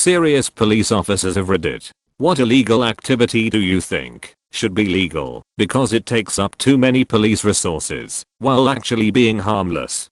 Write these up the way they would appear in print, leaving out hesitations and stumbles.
Serious police officers of Reddit. What illegal activity do you think should be legal because it takes up too many police resources while actually being harmless?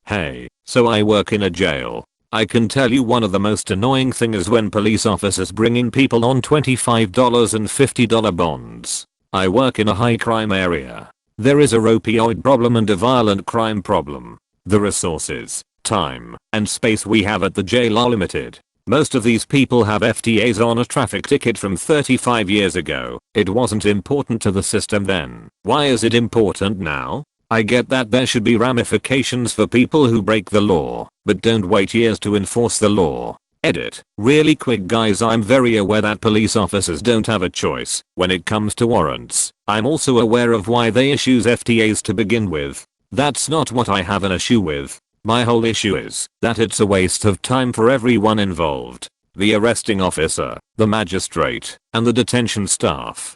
Hey, so I work in a jail. I can tell you one of the most annoying things is when police officers bring in people on $25 and $50 bonds. I work in a high crime area. There is a opioid problem and a violent crime problem. The resources, time, and space we have at the jail are limited. Most of these people have FTAs on a traffic ticket from 35 years ago. It wasn't important to the system then. Why is it important now? I get that there should be ramifications for people who break the law, but don't wait years to enforce the law. Edit. Really quick guys, I'm very aware that police officers don't have a choice when it comes to warrants. I'm also aware of why they issue FTAs to begin with. That's not what I have an issue with. My whole issue is that it's a waste of time for everyone involved. The arresting officer, the magistrate, and the detention staff.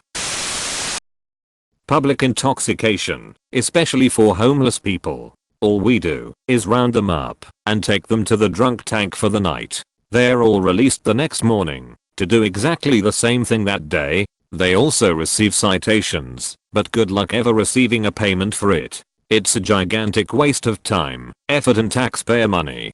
Public intoxication, especially for homeless people. All we do is round them up and take them to the drunk tank for the night. They're all released the next morning to do exactly the same thing that day. They also receive citations, but good luck ever receiving a payment for it. It's a gigantic waste of time, effort and taxpayer money.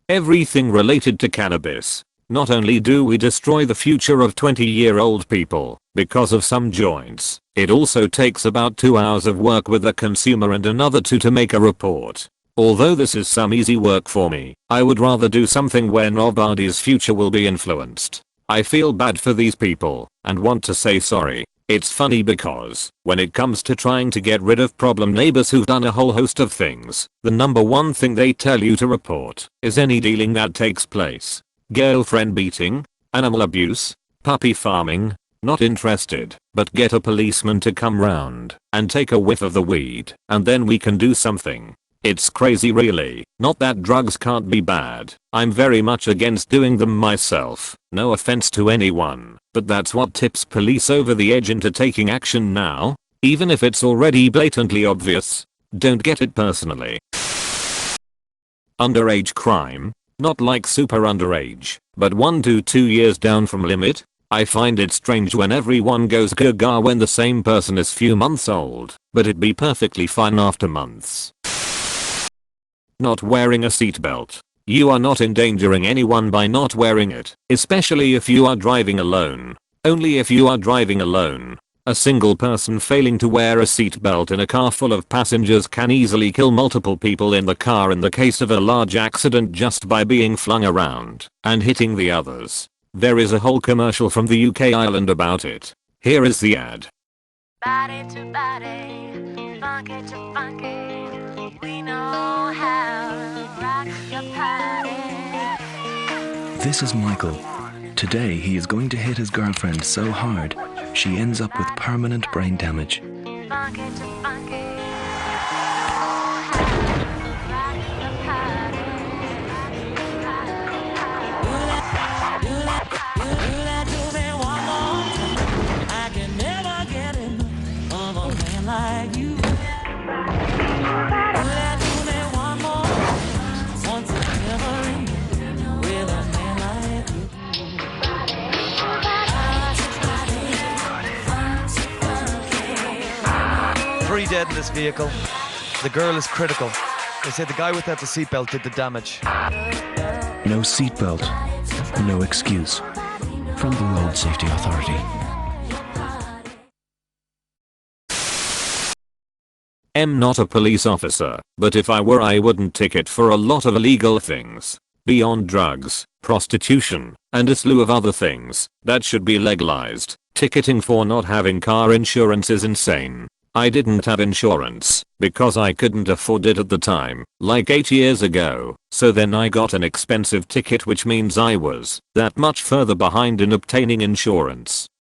Everything related to cannabis. Not only do we destroy the future of 20-year-old people because of some joints, it also takes about 2 hours of work with the consumer and another 2 to make a report. Although this is some easy work for me, I would rather do something where nobody's future will be influenced. I feel bad for these people and want to say sorry. It's funny because when it comes to trying to get rid of problem neighbors who've done a whole host of things, the number one thing they tell you to report is any dealing that takes place. Girlfriend beating, animal abuse, puppy farming. Not interested, but get a policeman to come round and take a whiff of the weed and then we can do something. It's crazy really. Not that drugs can't be bad. I'm very much against doing them myself. No offense to anyone, but that's what tips police over the edge into taking action now. Even if it's already blatantly obvious. Don't get it personally. Underage crime. Not like super underage, but 1 to 2 years down from limit. I find it strange when everyone goes gaga when the same person is few months old, but it'd be perfectly fine after months. Not wearing a seatbelt. You are not endangering anyone by not wearing it, especially if you are driving alone. Only if you are driving alone. A single person failing to wear a seatbelt in a car full of passengers can easily kill multiple people in the car in the case of a large accident just by being flung around and hitting the others. There is a whole commercial from the UK island about it. Here is the ad. Body to body, funky to funky, we know how to rock your party. This is Michael. Today he is going to hit his girlfriend so hard, she ends up with permanent brain damage. Funky to funky. Like you. Three dead in this vehicle. The girl is critical. They say the guy without the seatbelt did the damage. No seatbelt, no excuse. From the Road Safety Authority. I'm not a police officer, but if I were I wouldn't ticket for a lot of illegal things. Beyond drugs, prostitution, and a slew of other things that should be legalized. Ticketing for not having car insurance is insane. I didn't have insurance because I couldn't afford it at the time, like 8 years ago, so then I got an expensive ticket which means I was that much further behind in obtaining insurance.